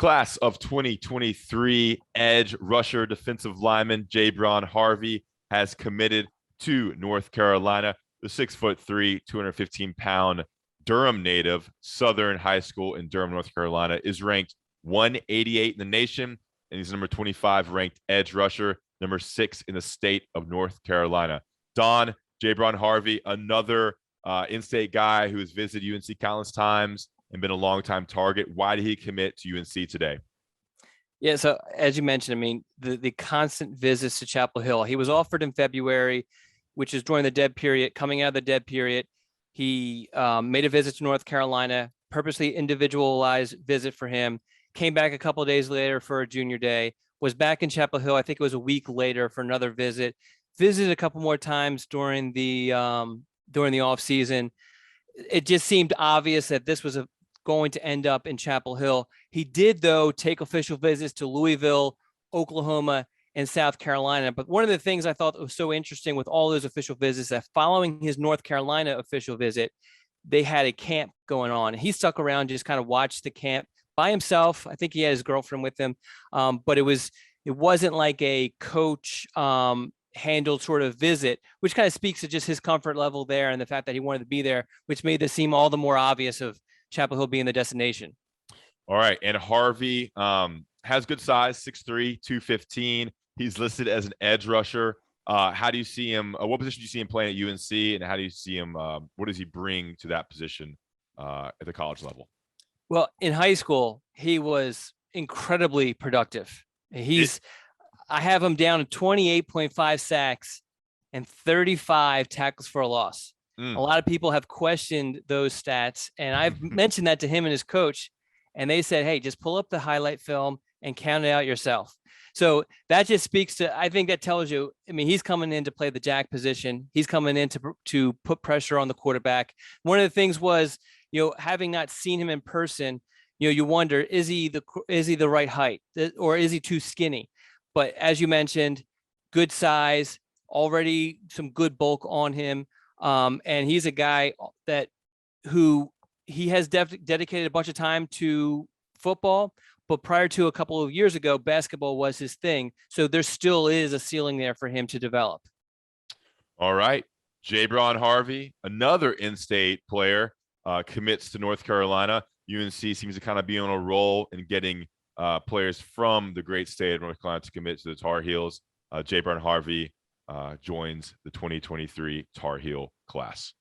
Class of 2023 edge rusher defensive lineman Jaybron Harvey has committed to North Carolina. The 6'3", 215-pound Durham native, Southern High School in Durham, North Carolina, is ranked 188 in the nation, and he's number 25 ranked edge rusher, number 6 in the state of North Carolina. Don Jaybron Harvey, another in-state guy who has visited UNC countless times and been a long-time target. Why did he commit to UNC today? Yeah, so as you mentioned, I mean, the constant visits to Chapel Hill. He was offered in February, which is during the dead period. Coming out of the dead period, he made a visit to North Carolina, purposely individualized visit for him. Came back a couple of days later for a junior day. Was back in Chapel Hill. I think it was a week later for another visit. Visited a couple more times during the off season. It just seemed obvious that this was going to end up in Chapel Hill. He did, though, take official visits to Louisville, Oklahoma, and South Carolina. But one of the things I thought was so interesting with all those official visits, that following his North Carolina official visit, they had a camp going on. He stuck around, just kind of watched the camp by himself. I think he had his girlfriend with him, but it wasn't like a coach handled sort of visit, which kind of speaks to just his comfort level there and the fact that he wanted to be there, which made this seem all the more obvious of Chapel Hill being the destination. All right. And Harvey has good size, 6'3", 215. He's listed as an edge rusher. How do you see him? What position do you see him playing at UNC? And how do you see him? What does he bring to that position at the college level? Well, in high school, he was incredibly productive. I have him down to 28.5 sacks and 35 tackles for a loss. A lot of people have questioned those stats, and I've mentioned that to him and his coach, and they said, hey, just pull up the highlight film and count it out yourself. So that just speaks to, I think that tells you, I mean, he's coming in to play the jack position. He's coming in to put pressure on the quarterback. One of the things was, having not seen him in person, you wonder, is he the right height, or is he too skinny? But as you mentioned, good size, already some good bulk on him. And he's a guy who has dedicated a bunch of time to football, but prior to a couple of years ago, basketball was his thing. So there still is a ceiling there for him to develop. All right. Jaybron Harvey, another in-state player, commits to North Carolina. UNC seems to kind of be on a roll in getting players from the great state of North Carolina to commit to the Tar Heels. Jaybron Harvey joins the 2023 Tar Heel class.